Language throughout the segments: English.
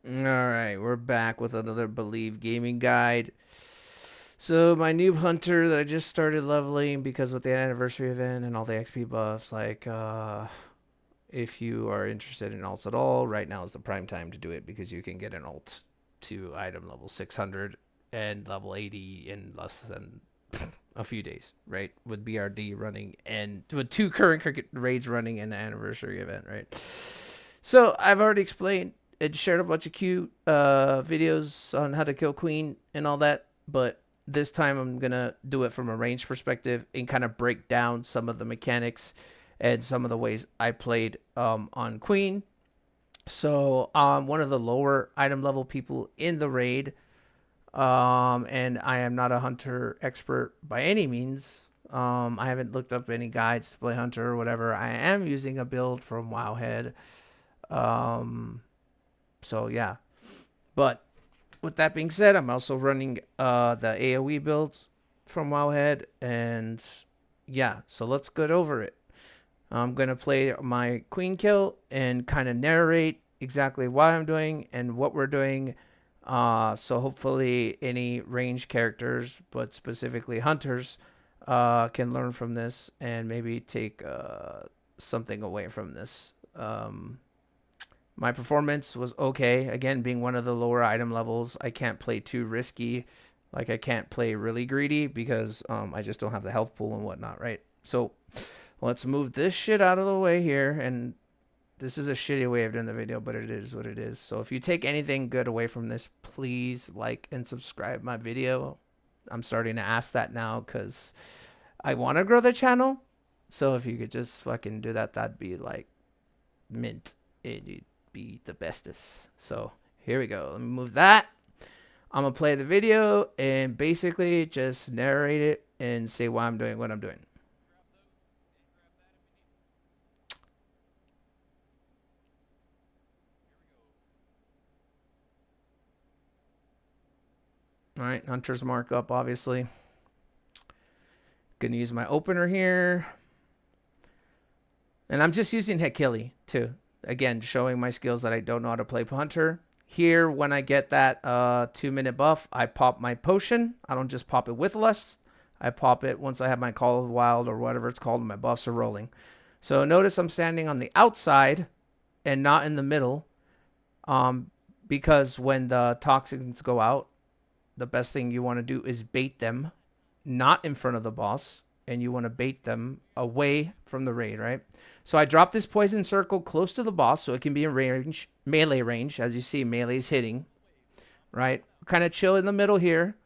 All right, we're back with another Believe Gaming Guide. So my noob hunter that I just started leveling because with the anniversary event and all the XP buffs, if you are interested in alts at all, right now is the prime time to do it because you can get an alt to item level 600 and level 80 in less than a few days, right? With BRD running and with two current cricket raids running in the anniversary event, right? So I've already explained and shared a bunch of cute videos on how to kill Queen and all that, but this time I'm gonna do it from a range perspective and kind of break down some of the mechanics and some of the ways I played on Queen. So I'm one of the lower item level people in the raid, and I am not a hunter expert by any means. I haven't looked up any guides to play hunter or whatever. I am using a build from Wowhead. Um, so yeah, but with that being said, I'm also running the AoE build from Wowhead, and yeah, so let's get over it. I'm gonna play my queen kill and kind of narrate exactly why I'm doing and what we're doing. So hopefully any range characters, but specifically hunters, can learn from this and maybe take something away from this. My performance was okay. Again, being one of the lower item levels, I can't play too risky. Like I can't play really greedy because I just don't have the health pool and whatnot, right? So let's move this shit out of the way here. And this is a shitty way of doing the video, but it is what it is. So if you take anything good away from this, please like and subscribe my video. I'm starting to ask that now because I want to grow the channel. So if you could just fucking do that, that'd be like mint. It'd be the bestest. So here we go. Let me move that. I'm gonna play the video and basically just narrate it and say why I'm doing what I'm doing. All right, hunter's mark up, obviously. Gonna use my opener here. And I'm just using Hekili too. Again, showing my skills that I don't know how to play hunter. Here, when I get that 2-minute buff, I pop my potion. I don't just pop it with lust. I pop it once I have my Call of the Wild or whatever it's called, and my buffs are rolling. So notice I'm standing on the outside and not in the middle, because when the toxins go out, the best thing you want to do is bait them, not in front of the boss, and you want to bait them away from the raid, right? So I drop this poison circle close to the boss so it can be in range, melee range. As you see, melee is hitting, right? Kind of chill in the middle here.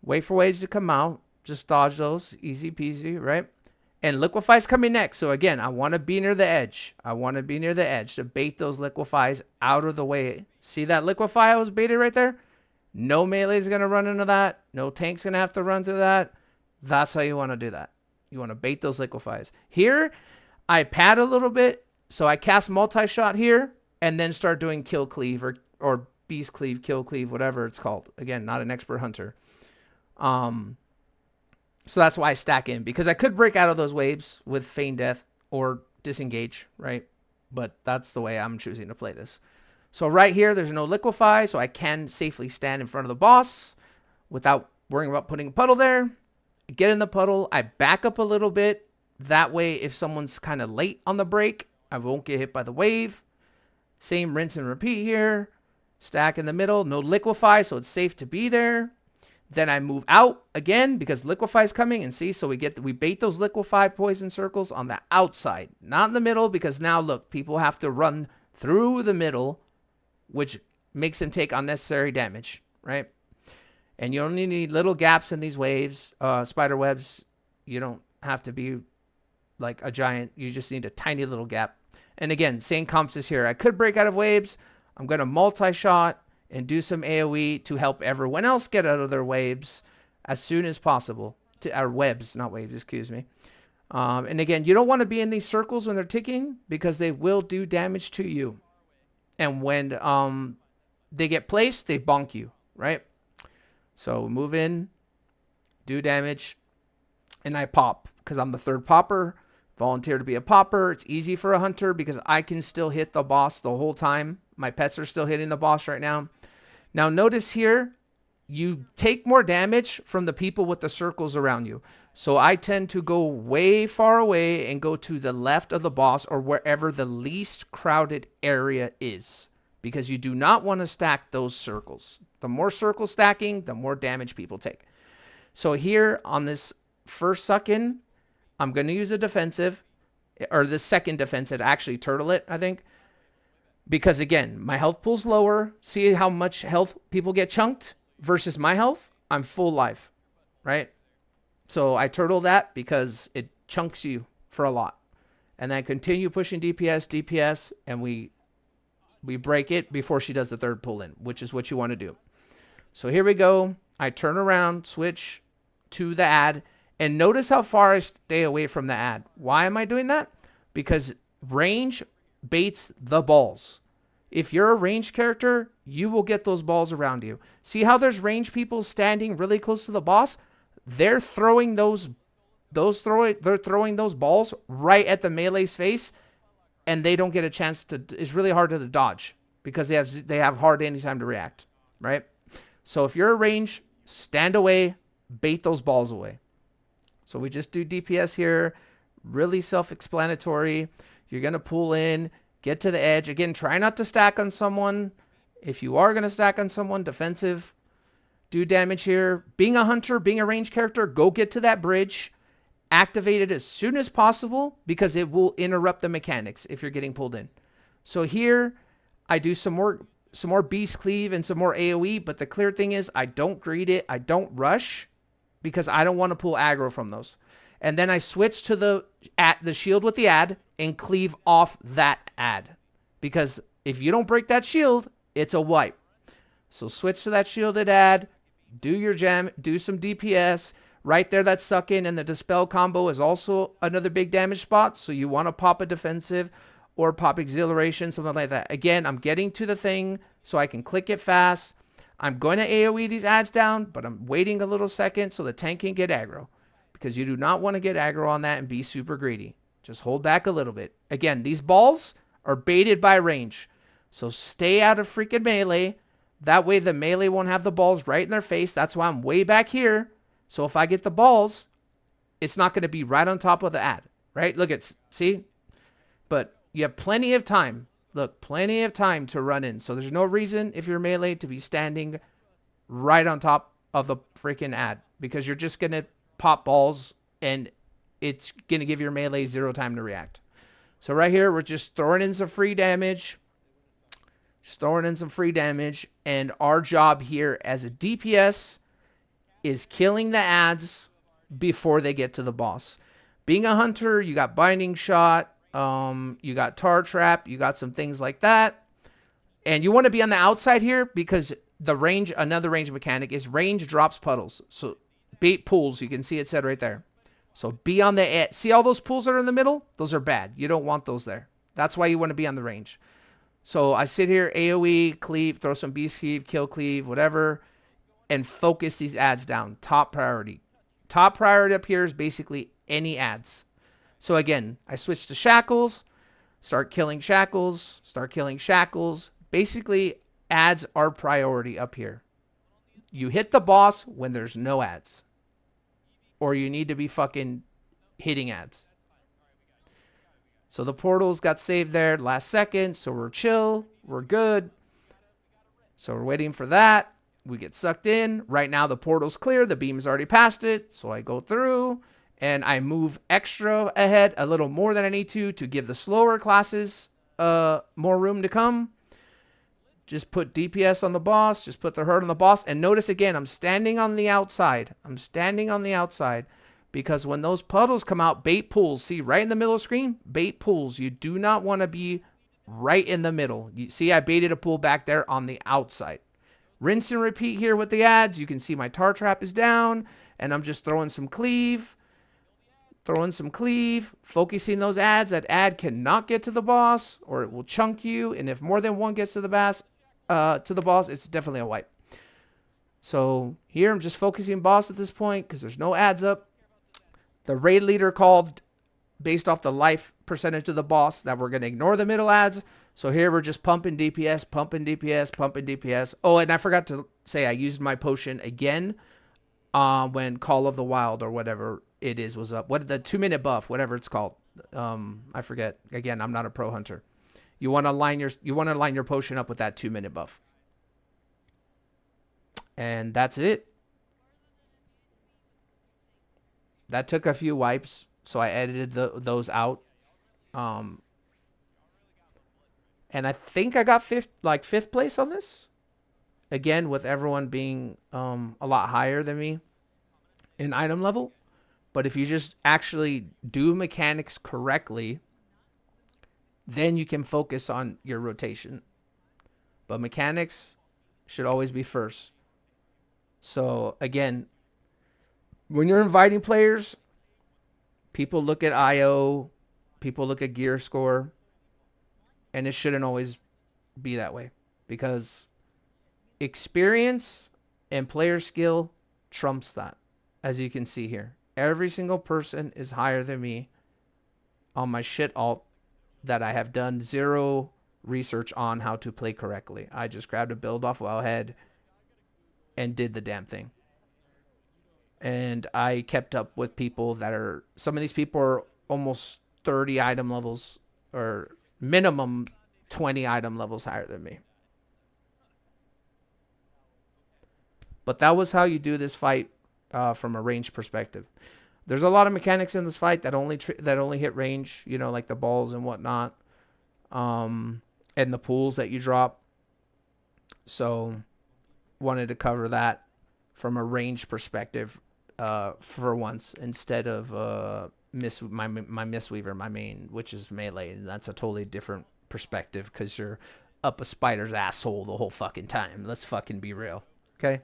Wait for waves to come out. Just dodge those. Easy peasy, right? And liquefy's coming next. So again, I want to be near the edge. I want to be near the edge to bait those liquefies out of the way. See that liquefy I was baited right there? No melee is going to run into that. No tank's going to have to run through that. That's how you want to do that. You want to bait those liquefies. Here, I pad a little bit. So I cast multi-shot here and then start doing kill cleave or beast cleave, kill cleave, whatever it's called. Again, not an expert hunter. So that's why I stack in, because I could break out of those waves with feign death or disengage, right? But that's the way I'm choosing to play this. So right here, there's no liquefy, so I can safely stand in front of the boss without worrying about putting a puddle there. Get in the puddle. I back up a little bit. That way, if someone's kind of late on the break, I won't get hit by the wave. Same rinse and repeat here. Stack in the middle. No liquefy, so it's safe to be there. Then I move out again because liquefy is coming, and see, so we bait those liquefy poison circles on the outside, not in the middle, because now look, people have to run through the middle, which makes them take unnecessary damage, right? And you only need little gaps in these waves, spider webs. You don't have to be like a giant. You just need a tiny little gap. And again, same comps as here. I could break out of waves. I'm going to multi-shot and do some AoE to help everyone else get out of their waves as soon as possible. Our webs, not waves, excuse me. And again, you don't want to be in these circles when they're ticking because they will do damage to you. And when they get placed, they bonk you, right? So move in, do damage, and I pop because I'm the third popper. Volunteer to be a popper. It's easy for a hunter because I can still hit the boss the whole time. My pets are still hitting the boss right now. Now notice here, you take more damage from the people with the circles around you. So I tend to go way far away and go to the left of the boss or wherever the least crowded area is, because you do not want to stack those circles. The more circle stacking, the more damage people take. So here on this first suck-in, I'm going to use a defensive, or the second defensive, actually turtle it, I think. Because again, my health pool's lower. See how much health people get chunked versus my health? I'm full life, right? So I turtle that because it chunks you for a lot. And then continue pushing DPS, and we break it before she does the third pull in, which is what you want to do. So here we go. I turn around, switch to the ad, and notice how far I stay away from the ad. Why am I doing that? Because range baits the balls. If you're a range character, you will get those balls around you. See how there's range people standing really close to the boss? They're throwing those balls right at the melee's face, and they don't get a chance to. It's really hard to dodge because they have hard any time to react, right? So if you're a range, stand away, bait those balls away. So we just do DPS here, really self-explanatory. You're gonna pull in, get to the edge. Again, try not to stack on someone. If you are gonna stack on someone, defensive. Do damage here. Being a hunter, being a range character, go get to that bridge. Activate it as soon as possible because it will interrupt the mechanics if you're getting pulled in. So here, I do some more beast cleave and some more AoE, but the clear thing is I don't greed it. I don't rush because I don't want to pull aggro from those. And then I switch to the shield with the ad and cleave off that ad. Because if you don't break that shield, it's a wipe. So switch to that shielded ad, do your gem, do some DPS. Right there, that suck in and the dispel combo is also another big damage spot. So you want to pop a defensive or pop exhilaration, something like that. Again, I'm getting to the thing so I can click it fast. I'm going to AoE these ads down, but I'm waiting a little second so the tank can get aggro. Because you do not want to get aggro on that and be super greedy. Just hold back a little bit. Again, these balls are baited by range. So stay out of freaking melee. That way the melee won't have the balls right in their face. That's why I'm way back here. So if I get the balls, it's not going to be right on top of the ad. Right? Look, see? But you have plenty of time. Look, plenty of time to run in. So there's no reason if you're melee to be standing right on top of the freaking ad. Because you're just going to pop balls and it's going to give your melee 0 time to react. So right here, we're just throwing in some free damage. Just throwing in some free damage. And our job here as a DPS is killing the ads before they get to the boss. Being a hunter, you got binding shot, you got tar trap, you got some things like that. And you want to be on the outside here because the range, another range mechanic is range drops puddles. So bait pools, you can see it said right there. So be on the edge. See all those pools that are in the middle? Those are bad. You don't want those there. That's why you want to be on the range. So I sit here, AoE, cleave, throw some beast cleave, kill cleave, whatever, and focus these ads down. Top priority. Top priority up here is basically any ads. So again, I switch to shackles, start killing shackles, Basically, ads are priority up here. You hit the boss when there's no ads. Or you need to be fucking hitting ads. So the portals got saved there last second. So we're chill. We're good. So we're waiting for that. We get sucked in. Right now the portal's clear. The beam's already past it. So I go through. And I move extra ahead a little more than I need to give the slower classes more room to come. Just put DPS on the boss. Just put the hurt on the boss. And notice again, I'm standing on the outside. Because when those puddles come out, bait pools. See, right in the middle of the screen? Bait pools. You do not want to be right in the middle. You see, I baited a pool back there on the outside. Rinse and repeat here with the ads. You can see my tar trap is down. And I'm just throwing some cleave. Focusing those ads. That ad cannot get to the boss, or it will chunk you. And if more than one gets to the boss, it's definitely a wipe. So here I'm just focusing boss at this point because there's no ads up. The raid leader called based off the life percentage of the boss that we're going to ignore the middle ads. So here we're just pumping DPS, pumping DPS, pumping DPS. Oh, and I forgot to say I used my potion again when Call of the Wild or whatever it is was up. What the 2-minute buff, whatever it's called. I forget. Again, I'm not a pro hunter. You want to line your potion up with that 2-minute buff. And that's it. That took a few wipes, so I edited those out. And I think I got fifth place on this. Again, with everyone being a lot higher than me in item level. But if you just actually do mechanics correctly, then you can focus on your rotation. But mechanics should always be first. So again, when you're inviting players, people look at IO, people look at gear score, and it shouldn't always be that way because experience and player skill trumps that. As you can see here, every single person is higher than me on my shit alt that I have done zero research on how to play correctly. I just grabbed a build off Wellhead and did the damn thing. And I kept up with people that are, some of these people are almost 30 item levels or minimum 20 item levels higher than me. But that was how you do this fight from a range perspective. There's a lot of mechanics in this fight that only hit range, you know, like the balls and whatnot, and the pools that you drop. So wanted to cover that from a range perspective for once, instead of my Mistweaver, my main, which is melee. And that's a totally different perspective because you're up a spider's asshole the whole fucking time. Let's fucking be real. Okay.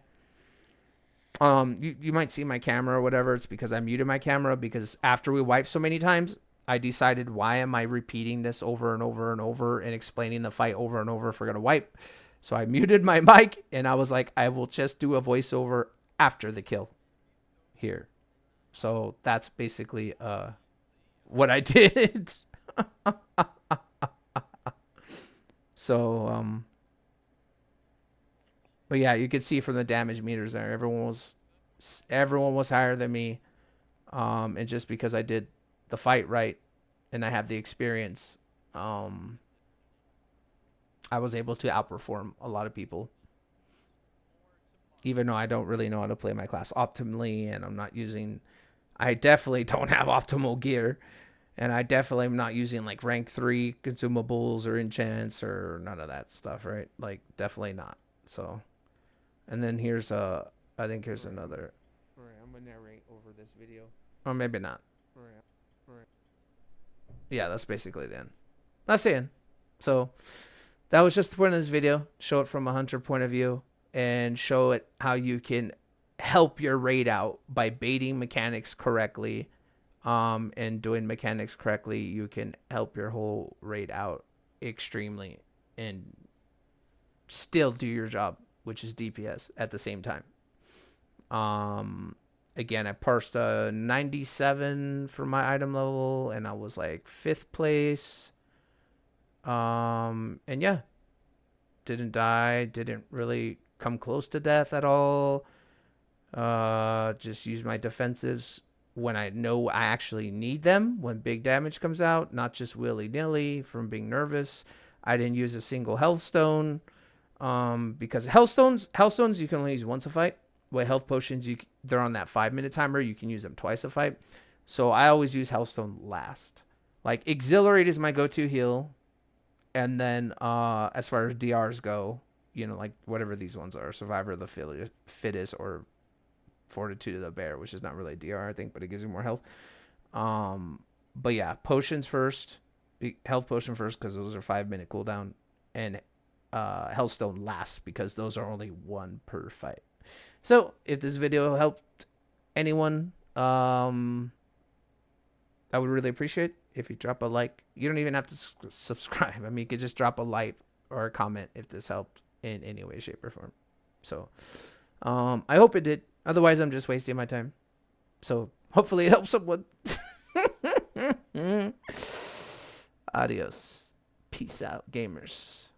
You might see my camera or whatever. It's because I muted my camera because after we wiped so many times, I decided, why am I repeating this over and over and over and explaining the fight over and over if we're going to wipe? So I muted my mic and I was like, I will just do a voiceover after the kill here. So that's basically what I did. So, but yeah, you could see from the damage meters there, everyone was higher than me. And just because I did the fight right and I have the experience, I was able to outperform a lot of people. Even though I don't really know how to play my class optimally, and I definitely don't have optimal gear. And I definitely am not using like rank 3 consumables or enchants or none of that stuff, right? Like, definitely not. So, and then here's I think here's another. All right, I'm gonna narrate over this video. Or maybe not. All right. Yeah, that's basically the end. That's the end. So that was just the point of this video. Show it from a hunter point of view and show it how you can help your raid out by baiting mechanics correctly. And doing mechanics correctly, you can help your whole raid out extremely and still do your job, which is DPS at the same time. Again, I parsed a 97 for my item level and I was like 5th place. And yeah, didn't die, didn't really come close to death at all. Just use my defensives when I know I actually need them, when big damage comes out, not just willy-nilly from being nervous. I didn't use a single health stone, because health stones you can only use once a fight. With health potions, they're on that 5-minute timer. You can use them twice a fight. So I always use health stone last. Like, Exhilarate is my go-to heal. And then as far as DRs go, you know, like whatever these ones are, Survivor of the Fittest or Fortitude of the Bear, which is not really a DR, I think, but it gives you more health. But yeah, potions first, health potion first, because those are 5-minute cooldown, and Hellstone last, because those are only 1 per fight. So if this video helped anyone, I would really appreciate if you drop a like. You don't even have to subscribe. I mean, you could just drop a like or a comment if this helped in any way, shape, or form. So I hope it did. Otherwise, I'm just wasting my time. So hopefully it helps someone. Adios. Peace out, gamers.